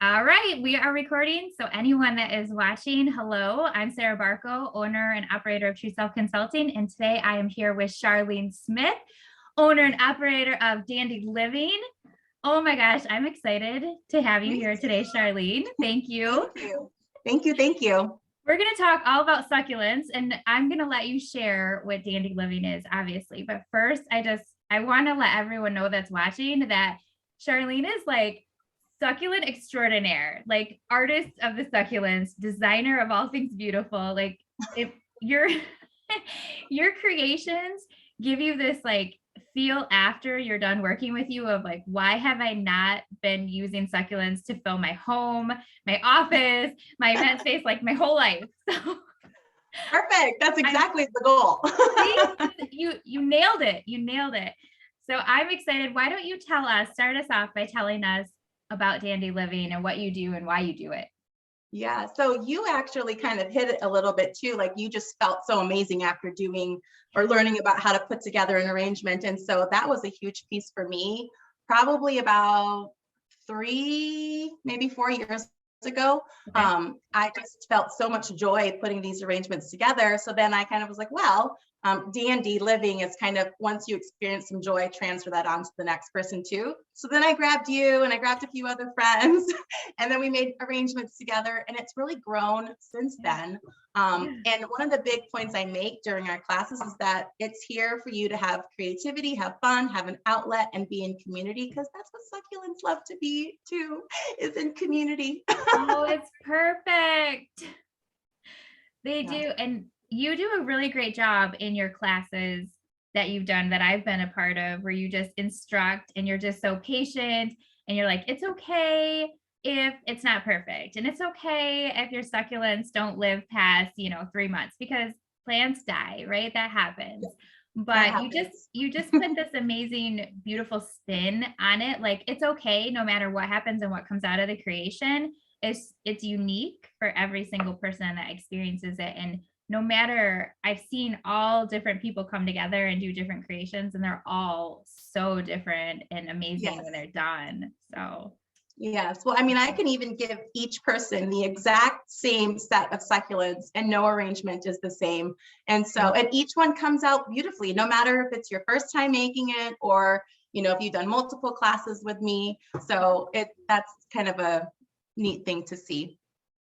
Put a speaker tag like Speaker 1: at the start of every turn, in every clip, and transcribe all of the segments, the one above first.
Speaker 1: All right, we are recording. So anyone that is watching, hello, I'm Sarah Barco, owner and operator of True Self Consulting. And today I am here with Charlene Smith, owner and operator of DANDE Living. Oh my gosh, I'm excited to have you here today, Charlene. Thank you.
Speaker 2: Thank you. Thank you. Thank you.
Speaker 1: We're going to talk all about succulents, and I'm going to let you share what DANDE Living is, obviously. But first, I want to let everyone know that's watching that Charlene is like succulent extraordinaire, like artist of the succulents, designer of all things beautiful. Like if your creations give you this like feel after you're done working with you of like, why have I not been using succulents to fill my home, my office, my event space, like my whole life? So
Speaker 2: perfect. That's exactly the goal.
Speaker 1: you nailed it. You nailed it. So I'm excited. Why don't you start us off by telling us about DANDE Living and what you do and why you do it?
Speaker 2: Yeah, so you actually kind of hit it a little bit too, like you just felt so amazing after doing or learning about how to put together an arrangement. And so that was a huge piece for me, probably about 3, maybe 4 years ago. Okay. I just felt so much joy putting these arrangements together. So then I kind of was like, well, DANDE Living is kind of, once you experience some joy, transfer that on to the next person too. So then I grabbed you and I grabbed a few other friends and then we made arrangements together, and it's really grown since then. And one of the big points I make during our classes is that it's here for you to have creativity, have fun, have an outlet, and be in community, because that's what succulents love to be too, is in community.
Speaker 1: Oh, it's perfect. They do. And you do a really great job in your classes that you've done that I've been a part of, where you just instruct and you're just so patient and you're like, it's okay if it's not perfect. And it's okay if your succulents don't live past, 3 months, because plants die, right? That happens. But you just put this amazing, beautiful spin on it. Like, it's okay no matter what happens and what comes out of the creation. It's unique for every single person that experiences it. And no matter, I've seen all different people come together and do different creations, and they're all so different and amazing when they're done. So
Speaker 2: yes, well, I mean, I can even give each person the exact same set of succulents and no arrangement is the same. And so, and each one comes out beautifully, no matter if it's your first time making it or, if you've done multiple classes with me. So that's kind of a neat thing to see.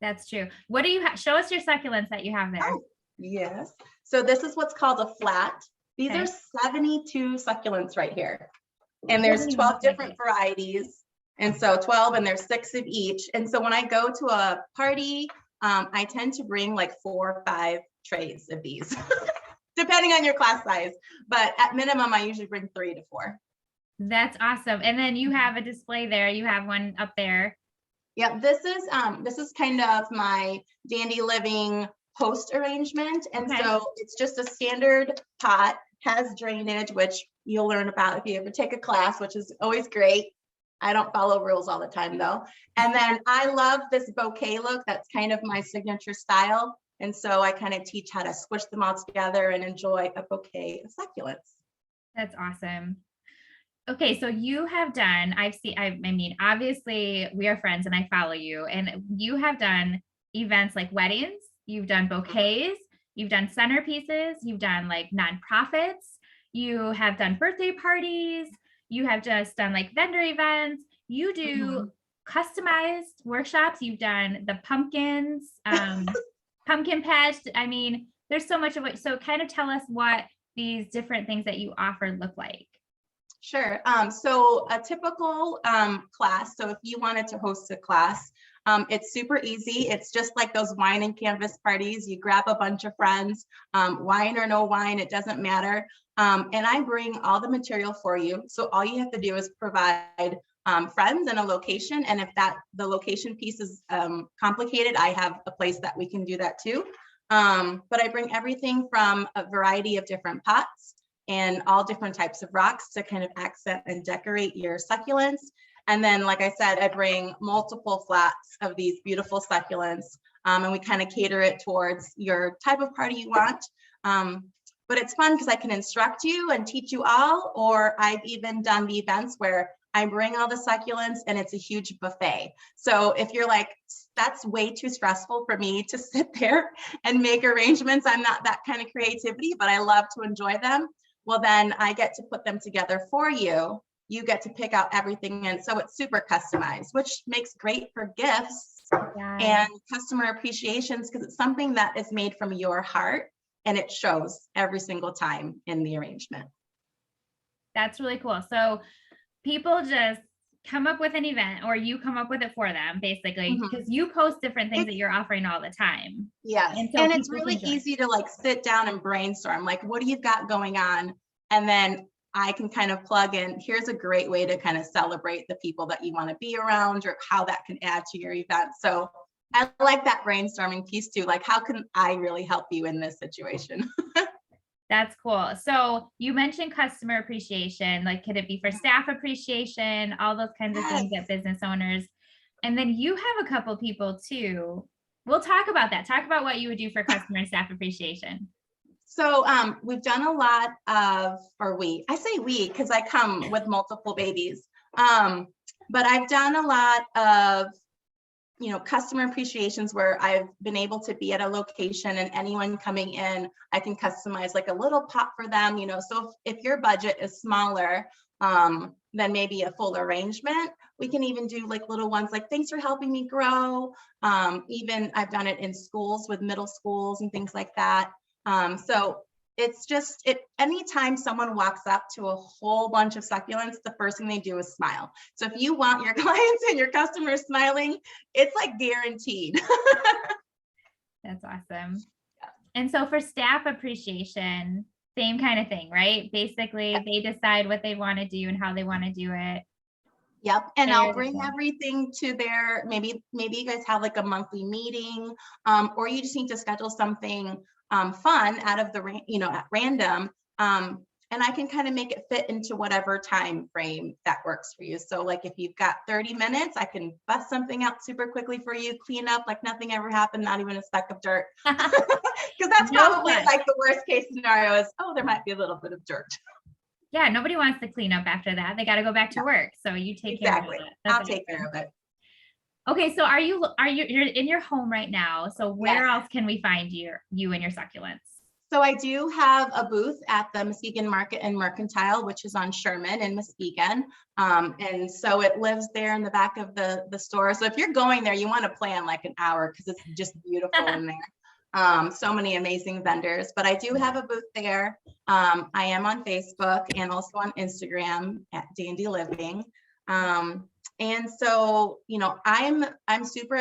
Speaker 1: That's true. What do you have? Show us your succulents that you have there.
Speaker 2: Oh, yes. So this is what's called a flat. These are 72 succulents right here. And there's 12 different varieties. And so 12, and there's 6 of each. And so when I go to a party, I tend to bring like 4 or 5 trays of these, depending on your class size. But at minimum, I usually bring 3 to 4.
Speaker 1: That's awesome. And then you have a display there. You have one up there.
Speaker 2: Yeah, this is kind of my DANDE Living post arrangement. And so it's just a standard pot, has drainage, which you'll learn about if you ever take a class, which is always great. I don't follow rules all the time though. And then I love this bouquet look. That's kind of my signature style. And so I kind of teach how to squish them all together and enjoy a bouquet of succulents.
Speaker 1: That's awesome. Okay, so you have done, I mean, obviously we are friends and I follow you, and you have done events like weddings, you've done bouquets, you've done centerpieces, you've done like nonprofits, you have done birthday parties, you have just done like vendor events, you do customized workshops, you've done the pumpkins, pumpkin patch. I mean, there's so much of it. So kind of tell us what these different things that you offer look like.
Speaker 2: Sure. So a typical class, so if you wanted to host a class, it's super easy. It's just like those wine and canvas parties. You grab a bunch of friends, wine or no wine, it doesn't matter. And I bring all the material for you. So all you have to do is provide friends and a location. And if the location piece is complicated, I have a place that we can do that too. But I bring everything from a variety of different pots and all different types of rocks to kind of accent and decorate your succulents. And then, like I said, I bring multiple flats of these beautiful succulents, and we kind of cater it towards your type of party you want. But it's fun because I can instruct you and teach you all, or I've even done the events where I bring all the succulents and it's a huge buffet. So if you're like, that's way too stressful for me to sit there and make arrangements, I'm not that kind of creativity, but I love to enjoy them. Well, then I get to put them together for you. You get to pick out everything. And so it's super customized, which makes great for gifts and customer appreciations, because it's something that is made from your heart and it shows every single time in the arrangement.
Speaker 1: That's really cool. So people just come up with an event, or you come up with it for them, basically, because you post different things that you're offering all the time.
Speaker 2: Yes. And it's really easy to like sit down and brainstorm, like, what do you got going on? And then I can kind of plug in, here's a great way to kind of celebrate the people that you want to be around, or how that can add to your event. So I like that brainstorming piece too. Like, how can I really help you in this situation?
Speaker 1: That's cool. So you mentioned customer appreciation, like, could it be for staff appreciation, all those kinds of things that business owners, and then you have a couple people too. We'll talk about that. Talk about what you would do for customer and staff appreciation.
Speaker 2: So we've done a lot of, I say we, because I come with multiple babies. But I've done a lot of, customer appreciations where I've been able to be at a location and anyone coming in, I can customize like a little pot for them, so if your budget is smaller than maybe a full arrangement, we can even do like little ones like, thanks for helping me grow. Even I've done it in schools with middle schools and things like that. So it's just, anytime someone walks up to a whole bunch of succulents, the first thing they do is smile. So if you want your clients and your customers smiling, it's like guaranteed.
Speaker 1: That's awesome. Yeah. And so for staff appreciation, same kind of thing, right? Basically, they decide what they want to do and how they want to do it.
Speaker 2: Yep. And I'll bring everything to their, maybe you guys have like a monthly meeting, or you just need to schedule something fun out of the, at random. And I can kind of make it fit into whatever time frame that works for you. So like if you've got 30 minutes, I can bust something out super quickly for you, clean up like nothing ever happened, not even a speck of dirt. Because that's probably like the worst case scenario is, oh, there might be a little bit of dirt.
Speaker 1: Yeah, nobody wants to clean up after that. They got to go back to work. So you take care of it.
Speaker 2: I'll take care of it.
Speaker 1: Okay, so you're in your home right now. So where else can we find you and your succulents?
Speaker 2: So I do have a booth at the Muskegon Market and Mercantile, which is on Sherman in Muskegon. And so it lives there in the back of the store. So if you're going there, you want to plan like an hour because it's just beautiful in there. So many amazing vendors, but I do have a booth there. I am on Facebook and also on Instagram at DANDE Living. And so, I'm super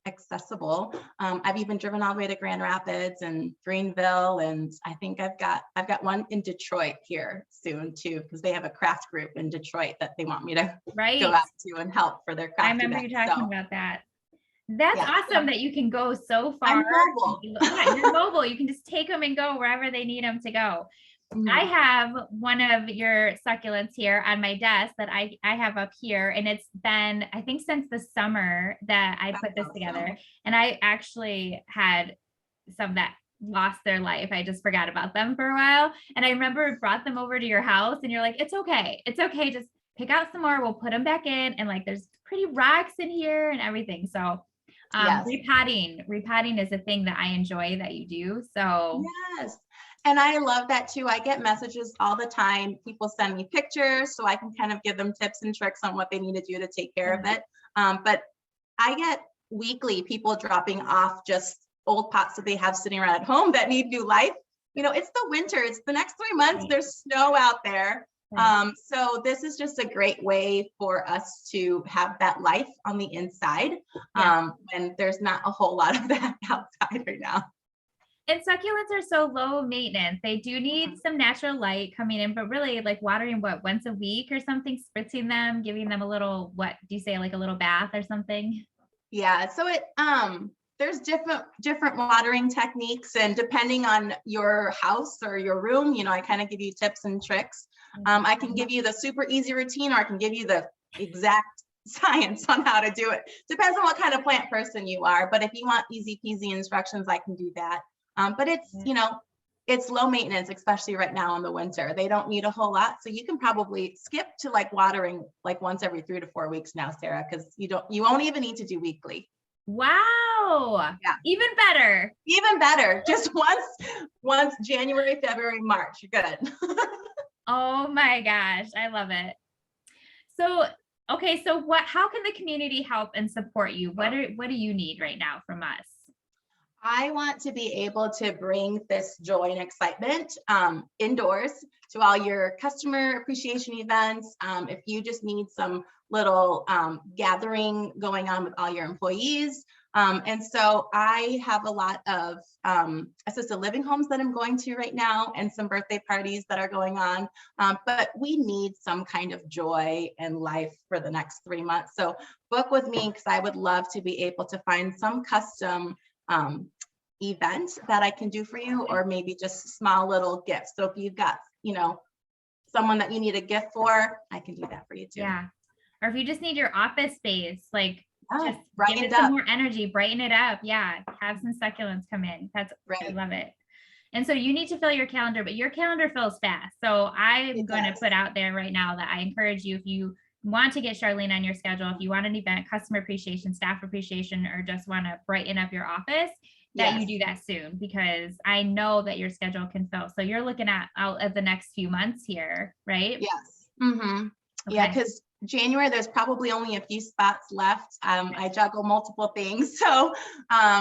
Speaker 2: accessible. I've even driven all the way to Grand Rapids and Greenville, and I think I've got one in Detroit here soon too, because they have a craft group in Detroit that they want me to go out to and help for their craft.
Speaker 1: I remember you talking about that. That's awesome that you can go so far.
Speaker 2: I'm mobile.
Speaker 1: You're mobile. You can just take them and go wherever they need them to go. I have one of your succulents here on my desk that I have up here, and it's been, I think, since the summer that I put this together. And I actually had some that lost their life. I just forgot about them for a while. And I remember brought them over to your house and you're like, it's okay. It's okay. Just pick out some more. We'll put them back in. And like, there's pretty rocks in here and everything. So repotting is a thing that I enjoy that you do. So
Speaker 2: yes. And I love that too. I get messages all the time. People send me pictures so I can kind of give them tips and tricks on what they need to do to take care of it. But I get weekly people dropping off just old pots that they have sitting around at home that need new life. It's the winter. It's the next 3 months. Right. There's snow out there. Right. So this is just a great way for us to have that life on the inside. And there's not a whole lot of that outside right now.
Speaker 1: And succulents are so low maintenance. They do need some natural light coming in, but really like watering once a week or something, spritzing them, giving them a little, what do you say, like a little bath or something? Yeah.
Speaker 2: So there's different watering techniques, and depending on your house or your room, I kind of give you tips and tricks. I can give you the super easy routine, or I can give you the exact science on how to do it. Depends on what kind of plant person you are. But if you want easy peasy instructions, I can do that. But it's, it's low maintenance, especially right now in the winter. They don't need a whole lot. So you can probably skip to like watering like once every 3 to 4 weeks now, Sarah, because you won't even need to do weekly.
Speaker 1: Wow.
Speaker 2: Yeah.
Speaker 1: Even better.
Speaker 2: Even better. Just once January, February, March, you're good.
Speaker 1: Oh my gosh. I love it. So, okay. So how can the community help and support you? What do you need right now from us?
Speaker 2: I want to be able to bring this joy and excitement indoors to all your customer appreciation events. If you just need some little gathering going on with all your employees. And so I have a lot of assisted living homes that I'm going to right now and some birthday parties that are going on. But we need some kind of joy and life for the next 3 months. So book with me because I would love to be able to find some custom event that I can do for you, or maybe just small little gifts. So if you've got, someone that you need a gift for, I can do that for you too.
Speaker 1: Yeah. Or if you just need your office space, like just
Speaker 2: brighten
Speaker 1: give it
Speaker 2: it up.
Speaker 1: some more energy, brighten it up. Yeah. Have some succulents come in. I
Speaker 2: Right.
Speaker 1: love it. And so you need to fill your calendar, but your calendar fills fast. So I'm going to put out there right now that I encourage you, if you want to get Charlene on your schedule, if you want an event, customer appreciation, staff appreciation, or just want to brighten up your office, that you do that soon, because I know that your schedule can fill. So you're looking at out of the next few months here, right?
Speaker 2: Yes. Mm-hmm.
Speaker 1: Okay.
Speaker 2: Yeah, because January, there's probably only a few spots left. I juggle multiple things. So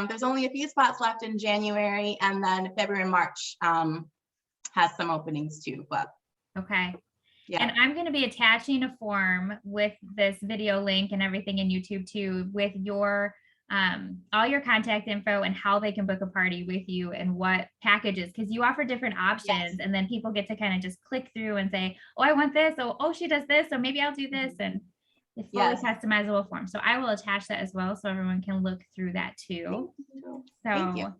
Speaker 2: there's only a few spots left in January, and then February and March has some openings too. But
Speaker 1: okay.
Speaker 2: Yeah.
Speaker 1: And I'm going to be attaching a form with this video link and everything in YouTube too, with your all your contact info and how they can book a party with you and what packages, because you offer different options, and then people get to kind of just click through and say, oh, I want this. Oh, she does this. So maybe I'll do this. And it's fully customizable form. So I will attach that as well, so everyone can look through that too.
Speaker 2: Thank you.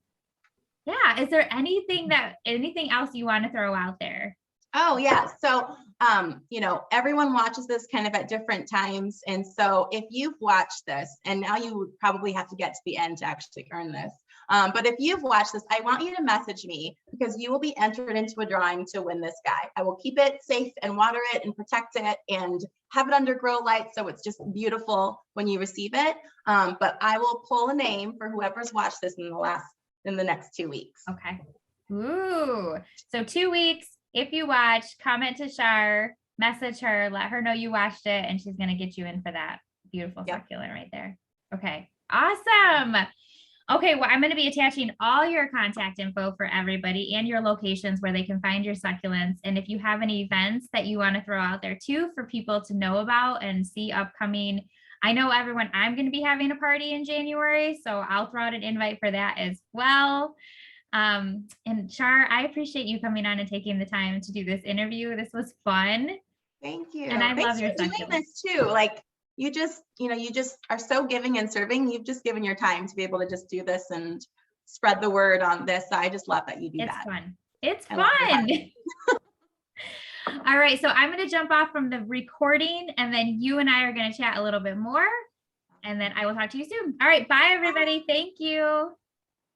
Speaker 1: Yeah. Is there anything else you want to throw out there?
Speaker 2: Oh yeah. So, everyone watches this kind of at different times. And so if you've watched this, and now you would probably have to get to the end to actually earn this. But if you've watched this, I want you to message me, because you will be entered into a drawing to win this guy. I will keep it safe and water it and protect it and have it under grow light, so it's just beautiful when you receive it. But I will pull a name for whoever's watched this in the next 2 weeks.
Speaker 1: Okay. Ooh. So 2 weeks. If you watch, comment to Char, message her, let her know you watched it, and she's going to get you in for that beautiful succulent right there. Okay. Awesome. Okay. Well, I'm going to be attaching all your contact info for everybody and your locations where they can find your succulents. And if you have any events that you want to throw out there too, for people to know about and see upcoming, I know everyone, I'm going to be having a party in January, so I'll throw out an invite for that as well. And Char, I appreciate you coming on and taking the time to do this interview. This was fun.
Speaker 2: Thank you.
Speaker 1: And I love your
Speaker 2: doing this too. Like you just are so giving and serving. You've just given your time to be able to just do this and spread the word on this. I just love that you do that.
Speaker 1: It's fun. All right. So I'm going to jump off from the recording, and then you and I are going to chat a little bit more, and then I will talk to you soon. All right. Bye, everybody. Thank you.